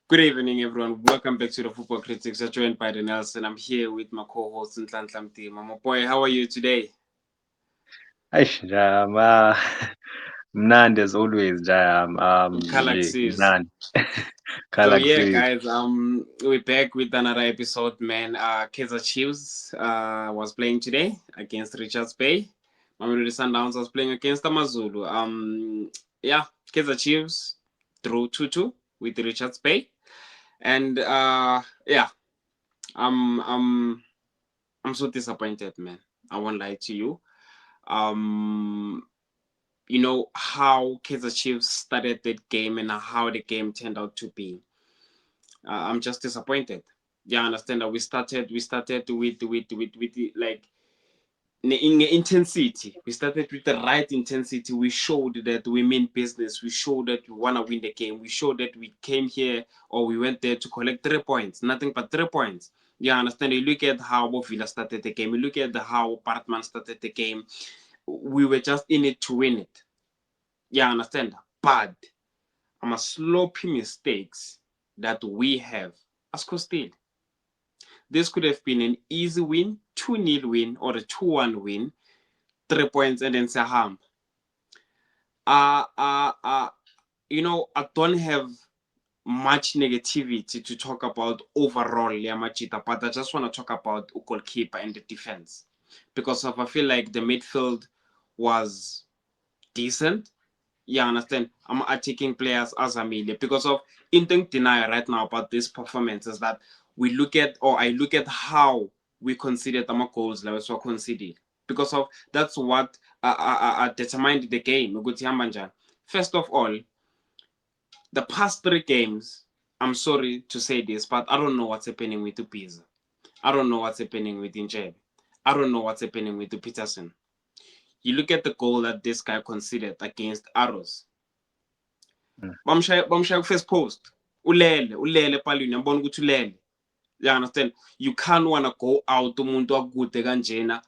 Good evening, everyone. Welcome back to the Football Critics. You're joined by Nelson. I'm here with my co-host Nhlanhla Mtima. Mama boy, how are you today? Eish, Jama, mnandi as always, Jam. Nje, Galaxies. mnandi. So yeah, Galaxy. guys, we're back with another episode, man. Kaizer Chiefs was playing today against Richards Bay. Mamelodi Sundowns was playing against Amazulu. Yeah, Kaizer Chiefs drew 2-2 with Richards Bay. And yeah, I'm I'm I'm so disappointed, man. I won't lie to you. Um, you know how Kaizer Chiefs started that game and how the game turned out to be. I'm just disappointed. Yeah, I understand that we started with like in the intensity. We started with the right intensity. We showed that we mean business. We showed that we wanna win the game. We showed that we came here or we went there to collect 3 points, nothing but 3 points. Yeah, I understand. You look at how Villa started the game. You look at how Bartman started the game. We were just in it to win it. Yeah, I understand. But I'm a sloppy mistakes that we have as Costil. This could have been an easy win, 2-0 win, or a 2-1 win, 3 points, and then Saham. Uh, uh, uh, I don't have much negativity to talk about overall, Yamachita, but I just want to talk about the goalkeeper and the defense. Because of I feel like the midfield was decent. Yeah, I understand. I'm attacking players as Amelia because of intent deny right now about this performance is that we look at or I look at how we considered our goals like we conceded because of that's what determined the game. First of all, the past 3 games, I'm sorry to say this, but I don't know what's happening with Upiza. I don't know what's happening with Injeb. I don't know what's happening with Peterson. You look at the goal that this guy conceded against Arrows. Mm. Bamshaya first post. Ulele palini, yambona ukuthi ulele. You understand? You can't wanna go out umuntu akude kanjena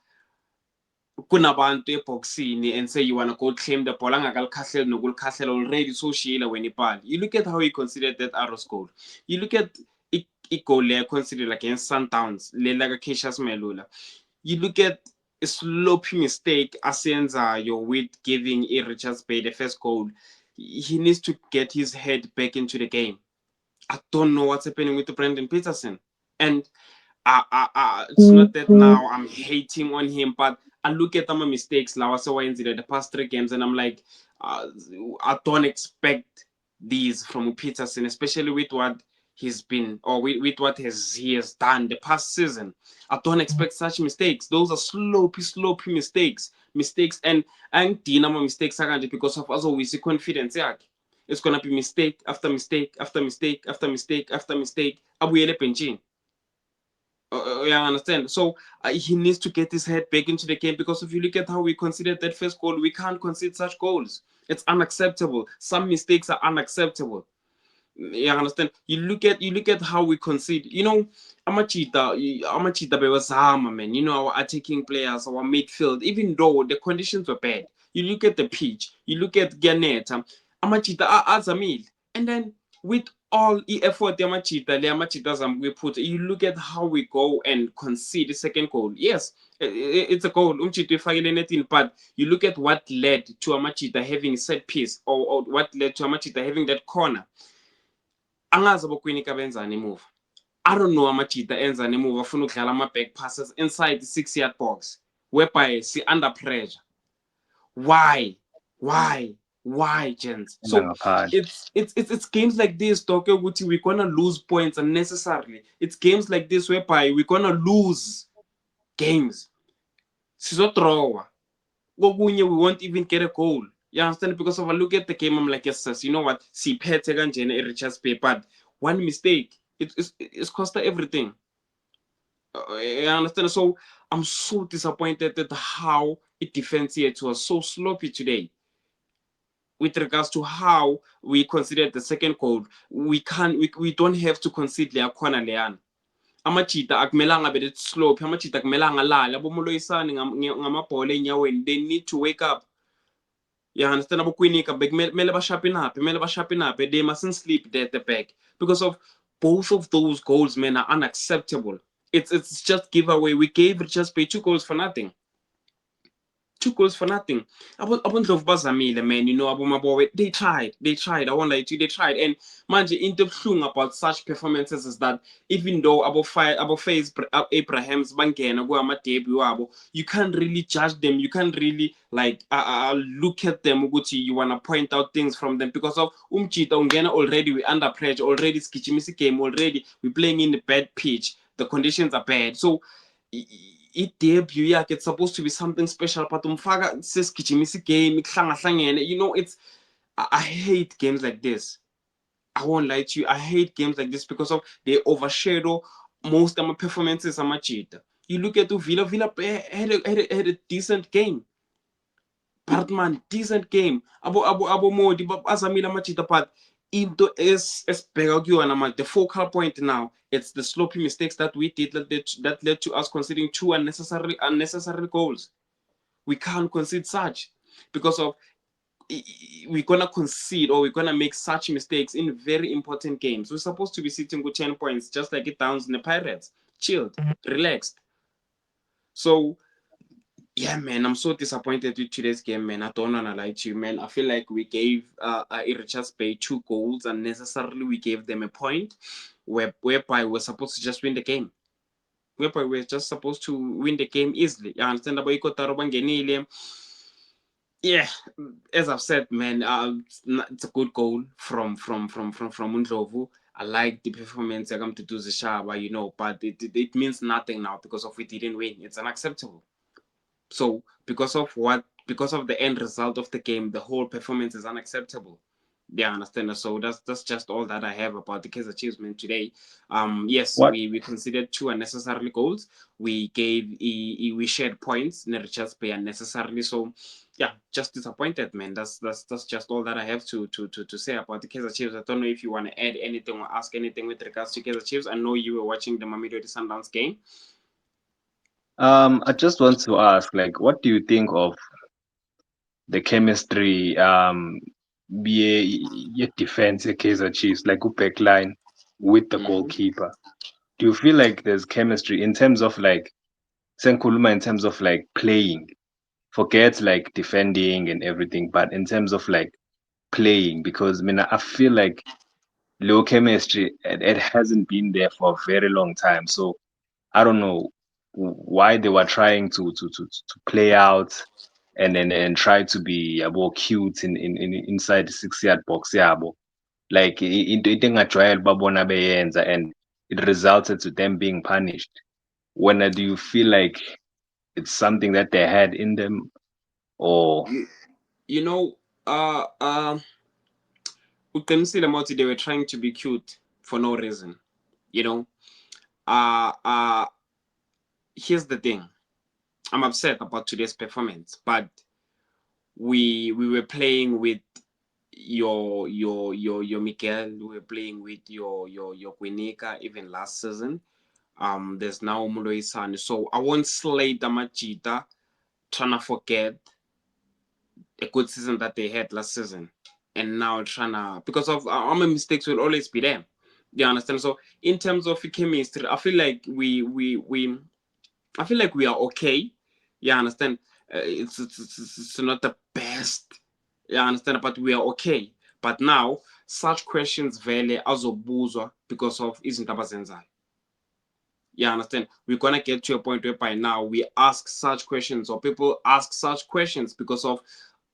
kunabantu eboxini and say you wanna go claim the ball angakalikhahleli nokulikhahlela already soshiyile wena ipali. You look at how he considered that Arrows goal. You look at goal le considered against Sundowns le like Cassius Melula. You look at a sloppy mistake asenzayo with giving a Richards Bay the first goal. He needs to get his head back into the game. I don't know what's happening with Brendan Peterson. And it's not that now I'm hating on him, but I look at my mistakes, the past 3 games, and I'm like, uh, I don't expect these from Peterson, especially with what he's been or with what he has done the past season. I don't expect such mistakes. Those are sloppy mistakes. Mistakes and Dinamo mistakes because of us always the confidence. It's gonna be mistake after mistake after mistake after mistake after mistake. Abuyele penchini. Yeah, I understand. So he needs to get his head back into the game because if you look at how we considered that first goal, we can't concede such goals. It's unacceptable. Some mistakes are unacceptable. Yeah, I understand. You look at how we concede. Amachita bewazama, man. Our attacking players, our midfield, even though the conditions were bad. You look at the pitch. You look at Ganeta. Amachita azamil, and then with all the effort the Amachita we put, you look at how we go and concede the second goal. Yes, it's a goal. But you look at what led to Amachita having set piece or what led to Amachita having that corner. Angazi abokwinika benzani emuva. I don't know amajita enzani emuva afuna ukudlala ama-back passes inside the 6-yard box whereby si-under pressure. Why? Why? Why, gents? So Ngaphandle. it's games like this, Doke, ukuthi we're gonna lose points unnecessarily. It's games like this whereby we're gonna lose games. Sizodrawa. Kokunye we won't even get a goal. You understand? Because if I look at the game, I'm like, yes, sis, you know what? Siphethe kanjena e-Richards Bay, but one mistake, it's cost her everything. You understand? So I'm so disappointed at how it defense here was so sloppy today. With regards to how we considered the second goal, we don't have to concede leya khona leyana. Amachita akumelanga be slope, amachita akumelanga lala, abomuloyisani ngamabhola enyaweni, they need to wake up. You understand? Abo Kwinika back mele ba sharpen up. They mustn't sleep there at the back because of both of those goals, man, are unacceptable. It's just giveaway. We gave Richards Bay 2 goals for nothing. 2 goals for nothing. Abondlovu bazamile, man. You know, Mabowe, they tried. I won't lie to you, they tried. And manje into ebuhlungu about such performances is that even though abo face Abrahams bangena kuama debut wabo, you can't really judge them. You can't really like look at them. You wanna point out things from them because of Umchita ungena already. We under pressure already. Skijimisi game already. We playing in the bad pitch. The conditions are bad. So i-debut yakhe it's supposed to be something special but umfaka sesigijimisa game kuhlangahlangene, you know, it's I hate games like this. I won't lie to you, I hate games like this because of they overshadow most of my performances amajita. You look at Villa had a decent game. Bartman, decent game. Abo Modi, Azamila Machita, but into esibheka kuyona manje, the focal point now, it's the sloppy mistakes that we did that led to us conceding 2 unnecessary goals. We can't concede such because of we're gonna concede or we're gonna make such mistakes in very important games. We're supposed to be sitting with 10 points, just like it Downs in the Pirates, chilled, relaxed. So yeah, man, I'm so disappointed with today's game, man. I don't wanna lie to you, man. I feel like we gave Richards Bay 2 goals unnecessarily. We gave them a point, whereby we're supposed to just win the game. Whereby we're just supposed to win the game easily. You understand? Yeah, as I've said, man, it's a good goal from Undlovu. I like the performance. I come to do the Shaba, you know, but it means nothing now because of we didn't win. It's unacceptable. So because of the end result of the game, the whole performance is unacceptable. Yeah, I understand. So that's just all that I have about the Kaizer Chiefs, man, today. Yes, What we considered 2 unnecessary goals. We we shared points, not just pay unnecessarily. So yeah, just disappointed, man. That's just all that I have to say about the Kaizer Chiefs. I don't know if you want to add anything or ask anything with regards to Kaizer Chiefs. I know you were watching the Mamelodi Sundowns game. I just want to ask, like, what do you think of the chemistry ye defense Kaizer Chiefs, like backline with the Mm-hmm. goalkeeper? Do you feel like there's chemistry in terms of like Senkuluma in terms of like playing? Forget like defending and everything, but in terms of like playing, because I mean I feel like low chemistry it hasn't been there for a very long time. So I don't know why they were trying to play out and try to be more cute in inside the 6 yard box yabo. Like into engajwayele babona beyenza and it resulted to them being punished. When do you feel like it's something that they had in them or You know, uqinisile mawuthi they were trying to be cute for no reason, you know. uh uh Here's the thing, I'm upset about today's performance, but we were playing with your Miguel, we were playing with your Kwinika even last season. There's now Muloisani, so I won't slate Amachita trying to forget a good season that they had last season, and now trying to, because of our mistakes will always be there. You understand? So in terms of chemistry, I feel like I feel like we are okay. You understand? It's not the best. You understand? But we are okay. But now such questions vele azobuzwa because of izinto abazenzayo. You understand? We're gonna get to a point where by now we ask such questions or people ask such questions because of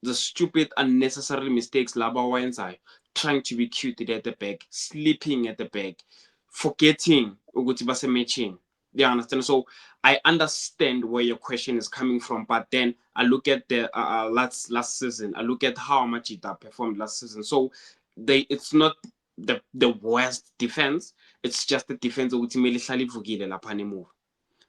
the stupid unnecessary mistakes laba wenzayo, trying to be cute at the back, sleeping at the back, forgetting ukuthi basematching. You understand? So I understand where your question is coming from, but then I look at the last season. I look at how Machita performed last season. So it's not the worst defense. It's just the defense ukuthi kumele ihlale ivukile lapha nemove.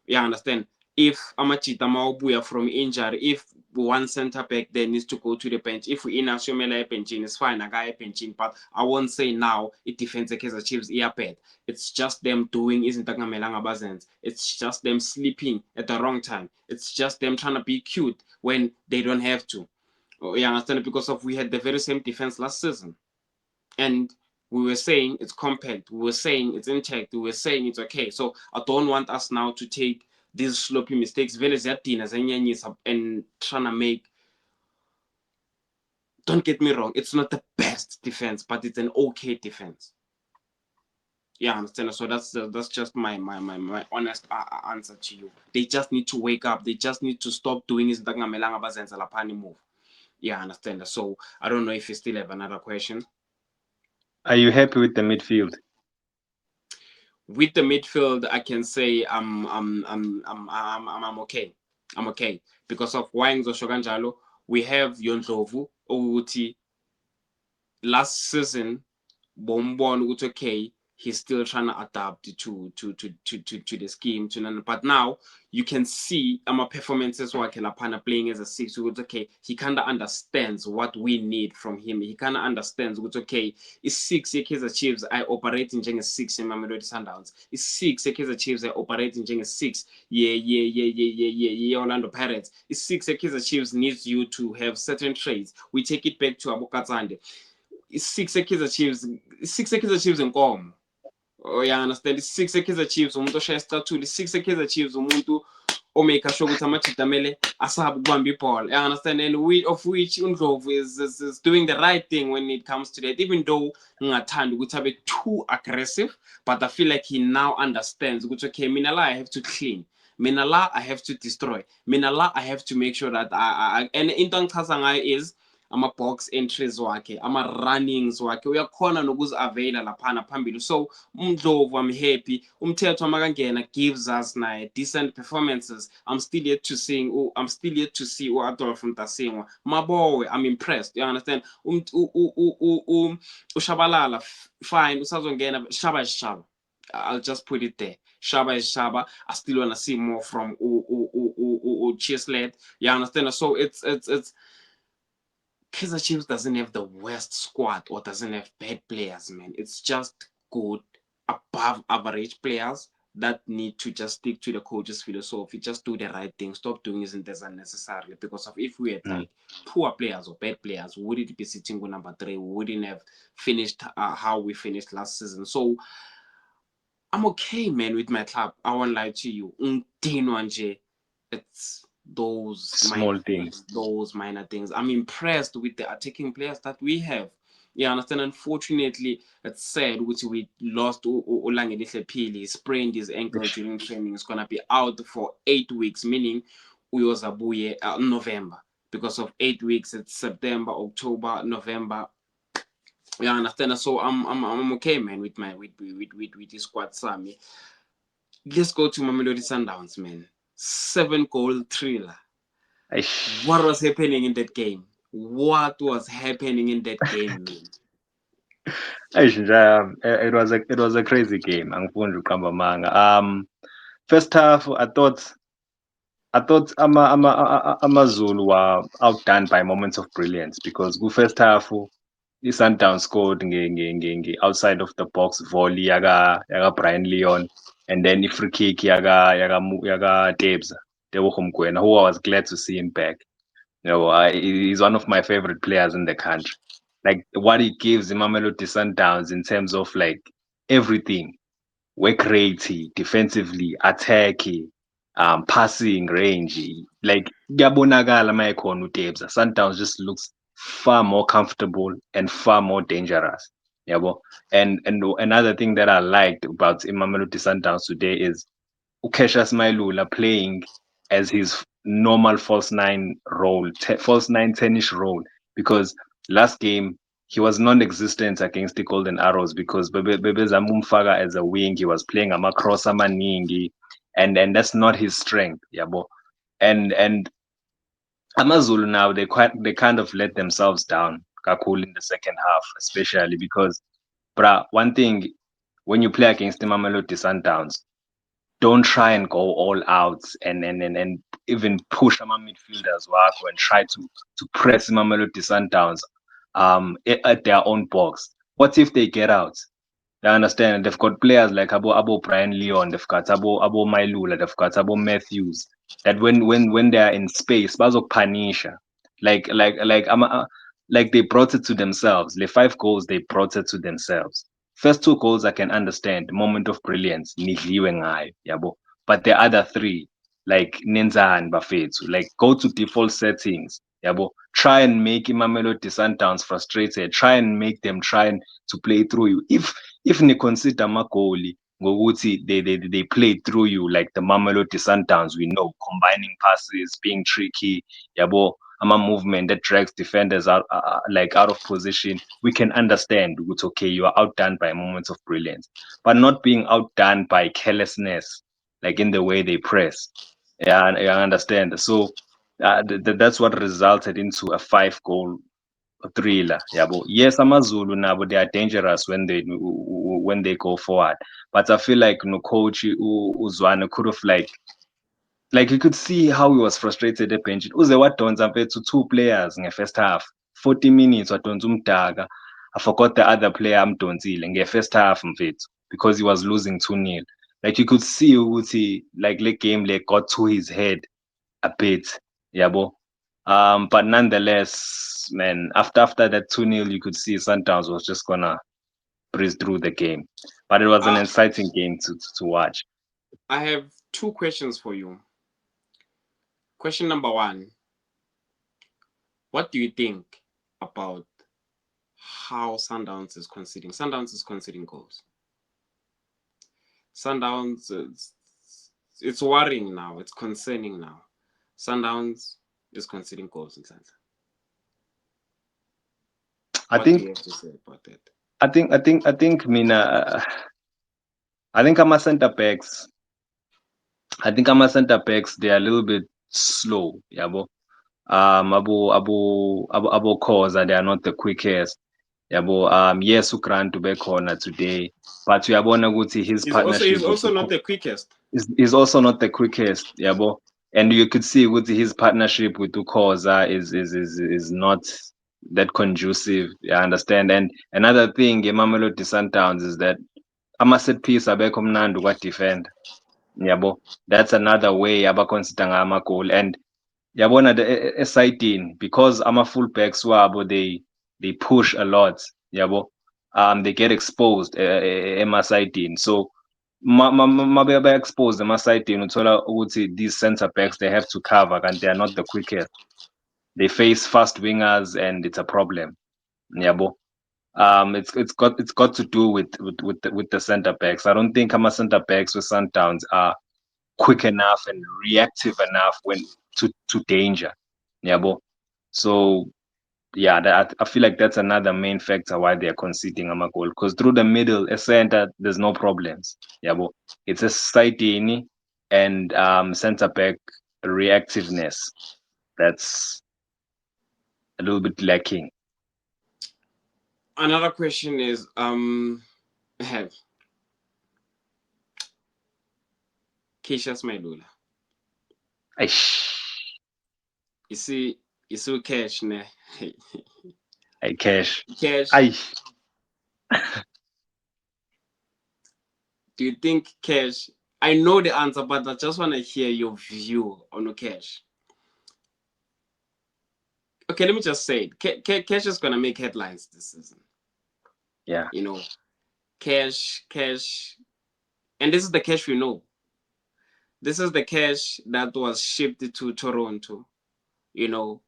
You understand? If Amachita mawubuya from injury, if one center back there needs to go to the bench, if we inasumela benching, it's fine, akaya benching, but I won't say now it defends the Kaizer Chiefs bad. It's just them doing isn't bazenz. It's just them sleeping at the wrong time. It's just them trying to be cute when they don't have to. Oh, you understand? Because of we had the very same defense last season, and we were saying it's compact. We were saying it's intact. We were saying it's okay. So I don't want us now to take these sloppy mistakes, very and trying to make. Don't get me wrong. It's not the best defense, but it's an okay defense. Yeah, I understand. So that's just my honest answer to you. They just need to wake up. They just need to stop doing this move. Yeah, I understand. So I don't know if you still have another question. Are you happy with the midfield? With the midfield, I can say I'm okay. I'm okay because of why ngizosho we have Yondlovu ukuthi last season bombon ukuthi okay, he's still trying to adapt to the scheme but now you can see performances wakhe laphana playing as a six ukuthi okay, he kind of understands what we need from him. He kind of understands ukuthi okay, i-6 ye-Kaizer Chiefs I-operating njenge-6 ye-Mamelodi Sundowns, i-6 ye-Kaizer Chiefs I-operating njenge-6 ye-Orlando Pirates, i-6 ye-Kaizer Chiefs needs you to have certain traits. We take it back to Abokatsande. I-6 ye-Kaizer Chiefs, i-6 ye-Kaizer Chiefs inkomo. Oh, yeah, understand. I-6 ye-Kaizer Chiefs umuntu oshaya isicathulo. I-6 ye-Kaizer Chiefs umuntu omake sure ukuthi amajita amele asabe ukubamba ibhola. You understand? And we, of which uNdlovu is doing the right thing when it comes to that. Even though ngingathanda ukuthi abe too aggressive, but I feel like he now understands ukuthi okay, mina la I have to clean. Mina la I have to destroy. Mina la I have to make sure that and into engichaza ngayo is ama-box entries wakhe, ama-runnings wakhe uyakhona nokuzi-availa laphana phambili. So uNdlovu, I'm happy. Umthetho makangena gives us naye decent performances. I'm still yet to see u-Adolf Mtasingwa. Mabowe, I'm impressed. You understand? Ushabalala fine, usazongena Shaba is Shaba. I'll just put it there. Shaba is Shaba. I still wanna see more from Chislett. You understand? So it's Kaizer Chiefs doesn't have the worst squad or doesn't have bad players, man. It's just good, above average players that need to just stick to the coach's philosophy, just do the right thing, stop doing this unnecessarily. Because of if we had like poor players or bad players, we wouldn't be sitting with number 3. We wouldn't have finished how we finished last season. So I'm okay, man, with my club. I won't lie to you. It's Small things. those minor things. I'm impressed with the attacking players that we have. Yeah, understand. Unfortunately, it's sad which we lost Olangelihle Phili. He sprained his ankle during training. He's gonna be out for 8 weeks, meaning Uyozabuye November. Because of 8 weeks, it's September, October, November. Yeah, understand. So I'm okay, man, with my with this squad, Sammy. Let's go to Mamelodi Sundowns, man. 7-goal thriller. Eish. What was happening in that game? What was happening in that game, man? Eish, it was a crazy game. Angifuni uqamba amanga. First half, I thought Amazulu were outdone by moments of brilliance because the first half i-Sundown scored outside of the box volley yaga Brian Leon, and then i-free kick yaga Tebogo Mokoena, who I was glad to see him back. You know, he's one of my favorite players in the country. Like what he gives Mamelodi Sundowns in terms of like everything, work rate, defensively, attack, passing range. Like kuyabonakala mayekhona uTebza. Sundowns just looks far more comfortable and far more dangerous. Yabo. And another thing that I liked about Mamelodi Sundowns today is Cassius Mailula playing as his normal false nine role, false nine 10ish role, because last game he was non-existent against the Golden Arrows because Bebe Zamumfaga as a wing, he was playing a macross amaningi, and that's not his strength, yabo. And Amazulu now they kind of let themselves down kakul in the second half, especially because one thing when you play against the Mamelodi Sundowns, don't try and go all out and even push our midfielders wakho and try to press Mamelodi Sundowns at their own box. What if they get out? They understand they've got players like Abo Brian Leon, they've got Abo Mailula, they've got Abo Matthews. That when they are in space, bazok panisha. like they brought it to themselves. The 5 goals they brought it to themselves. First 2 goals I can understand, moment of brilliance, nidliwe ngayo, yabo. But the other three, like nenzani bafethu, like go to default settings, yabo. Try and make Mamelodi Sundowns frustrated. Try and make them trying to play through you. If ni consider magoli ngokuthi they played through you like the Mamelodi Sundowns we know, combining passes, being tricky, yabo, ama movement that drags defenders out like out of position, we can understand it's okay, you are outdone by moments of brilliance, but not being outdone by carelessness, like in the way they press. Yeah, I understand. So that's what resulted into a 5 goal thriller. Yabo. Yes, Amazulu nabo they are dangerous when they go forward. But I feel like no coach Uzwane could have like you could see how he was frustrated ebenchini. Uze wadonsa mfethu 2 players nge-first half. 40 minutes wadonsa umdaka. I forgot the other player amdonsile nge-first half mfethu because he was losing 2-0. Like you could see ukuthi like le game le got to his head a bit. Yabo. But nonetheless, man, after that 2-0, you could see Sundowns was just gonna breeze through the game. But it was an exciting game to watch. I have 2 questions for you. Question number 1: what do you think about how Sundowns is conceding? Sundowns is conceding goals. Sundowns, it's worrying now. It's concerning now. Sundowns is conceding goals in Sundowns. What do you have to say about that? I think Mina I think I'm a center backs. They are a little bit slow, yabo. Abo Khoza, they are not the quickest. Yabo. Yes, uGrant ubekhona today, but uyabona ukuthi his partnership He's also not the quickest. is also not the quickest, yabo. And you could see with his partnership with Ukhoza is not that conducive. I understand. And another thing, Mamelodi Sundowns is that ama set piece abekho mnandi ukwa-defend. Yabo. That's another way abaconsider ama-goal. And yabona esayidini, because ama-full backs wabo they push a lot, yabo. They get exposed emasayidini. So mabe exposed emasayidini uthola ukuthi these center backs they have to cover and they are not the quickest. They face fast wingers and it's a problem. Yabo. It's got to do with the center backs. I don't think ama center backs with Sundowns are quick enough and reactive enough when to danger. Yabo. So yeah, I feel like that's another main factor why they are conceding a goal. Because through the middle, a center, there's no problems. Yabo. It's a Saitini and center back reactiveness that's a little bit lacking. Another question is Cassius Mailula. You see Cash ne. Hey, Cash. Do you think Cash? I know the answer, but I just want to hear your view on Cash. Okay, let me just say it. Cash is gonna make headlines this season. Yeah. You know, Cash, and this is the Cash we know. This is the Cash that was shipped to Toronto. You know,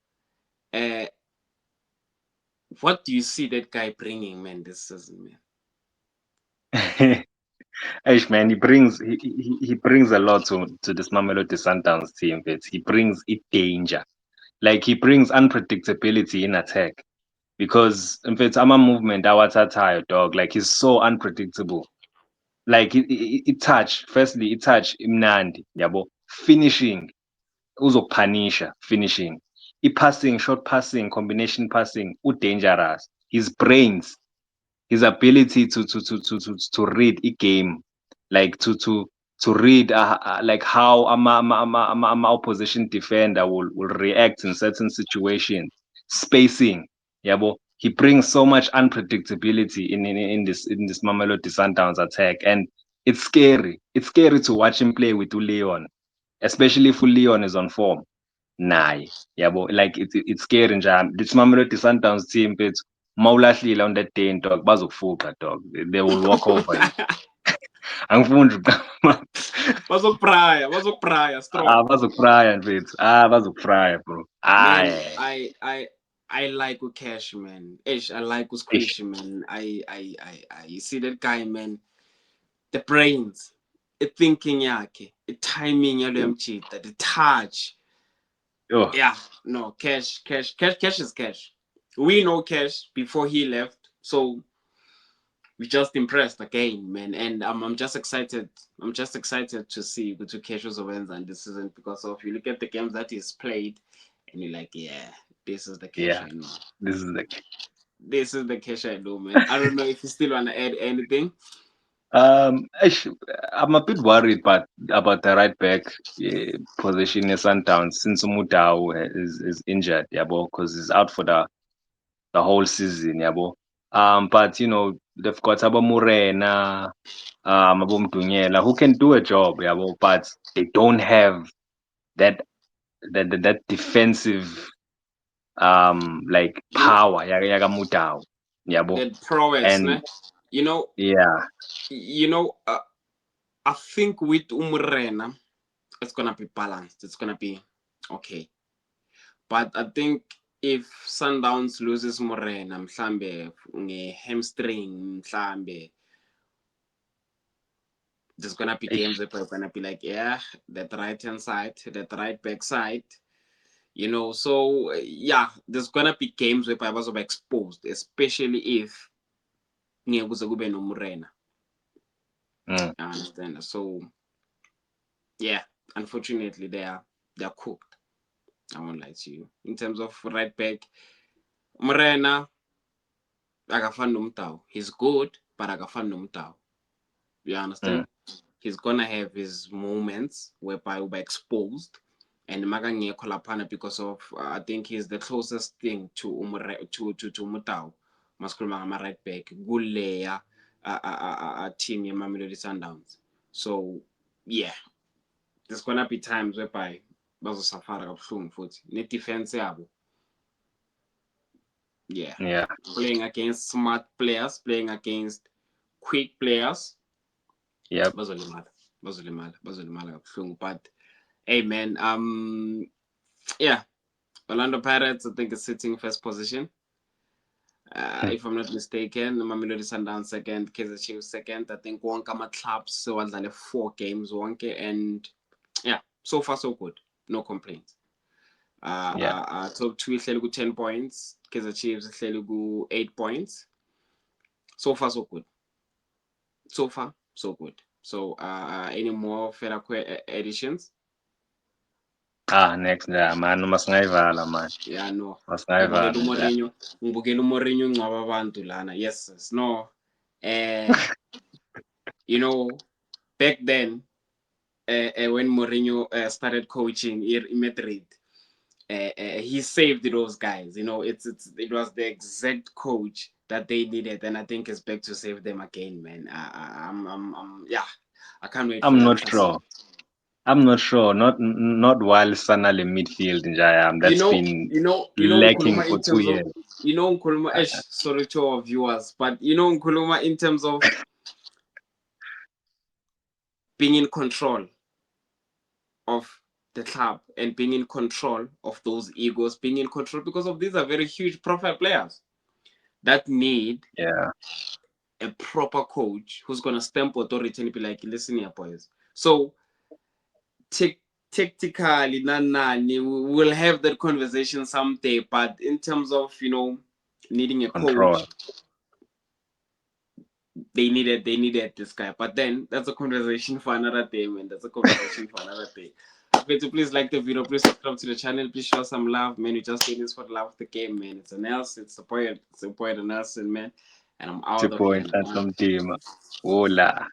what do you see that guy bringing, man, this season, man? Aish, man, he brings a lot to this Mamelodi Sundowns team. He brings it danger, like he brings unpredictability in attack. Because in fact, ama movement awathathayo dog, like he's so unpredictable. Like it touch, firstly, it touch imnandi, yabo. Finishing, uzokupanisha, finishing. Passing, short passing, combination passing, dangerous. His brains, his ability to read a game, like to read like how ama opposition defender will react in certain situations, spacing, yabo. He brings so much unpredictability in this Mamelodi Sundowns attack, and it's scary. It's scary to watch him play with Leon, especially if Leon is on form. naye yabo, like it's scary njalo. This Mamelodi Sundowns team it's mawulahlile on that day dog bazokufuqa dog, they will walk over you. Angifuni Bazokupraya strong. bazokupraya mfethu, bazokupraya bro. Man, Aye. I like Cash, man. Ish, I like Ish. Squishy, man. You see that guy, man. The brains, the thinking yake, the timing yalo mchita, the touch. Oh, Yeah, no, Cash is Cash. We know Cash before he left, so we just impressed again, man. And I'm just excited. I'm just excited to see Gutu Kesho's wins and this season because of you look at the games that he's played, and you're like, yeah, this is the Kesho yeah. I know. This is the This is the Kesho I know, man. I don't know if you still want to add anything. ish, I'm a bit worried, but about the right back position in Sundowns since Mutau is injured, yabo, because he's out for the whole season, yabo. But you know they've got Abo Morena, Abo Mdunyela, who can do a job, yabo, but they don't have that that defensive like You power, yaga Mutau, yabo, that prowess, and ne? You know, yeah, you know. I think with Umrena, it's gonna be balanced. It's gonna be okay. But I think if Sundowns loses Morena, mhlambe hamstring, mhlambe there's gonna be games ish, where people are gonna be like, yeah, that right hand side, that right back side, you know. So yeah, there's gonna be games where people are exposed, especially if ngekuze kube nomurena. mm, I understand. So yeah, unfortunately they are cooked. I won't lie to you. In terms of right back, Morena akafani nomtao. He's good, but akafani nomtao. You mm, understand? He's gonna have his moments whereby will be exposed. And Magangeko Lapana because of I think he's the closest thing to to Mutao. Maskulumanga right back. Guleya team Mamelodi Sundowns. So yeah, there's gonna be times whereby bazosafara kabuhlungu futhi. Ne-defense yabo. Yeah. yeah. Playing against smart players, playing against quick players. Yep. Bazolimala kabuhlungu. But hey man, yeah, Orlando Pirates I think is sitting first position. If I'm not mistaken, Mamelodi Sundowns second, Kaizer Chiefs second. I think wonke ama-clubs so wadlale 4 games wonke, and yeah, so far so good, no complaints. Yeah. Top 2 ihleli ku-10 points, Kaizer Chiefs ihleli ku-8 points. So far so good. So far so good. So any more further additions? Next man, masingayivala man. Yeah, no. Masingayivala. Ngibukela uMourinho ungcwaba abantu lana. Yes, yes. No. You know, back then, when Mourinho started coaching in Madrid, he saved those guys. You know, it was the exact coach that they needed, and I think it's back to save them again, man. Yeah, I can't wait for I'm that not last sure. season. I'm not sure. Not while Sanal in midfield in Jayam. You That's know, been lacking Nkuluma for in 2 terms of, years. Nkuluma, sorry to our viewers, but Nkuluma in terms of being in control of the club and being in control of those egos, being in control because of these are very huge profile players that need Yeah. a proper coach who's gonna stamp authority and be like, listen here, boys. So tactically, we will have that conversation someday. But in terms of needing a Control. coach, they needed this guy. But then that's a conversation for another day, man. That's a conversation for another day. But to please like the video, please subscribe to the channel, please show some love, man. You just doing this for the love of the game, man. It's a Nelson, it's a boy, Nelson, man. And I'm 2 out of here, points and man. some team. Hola.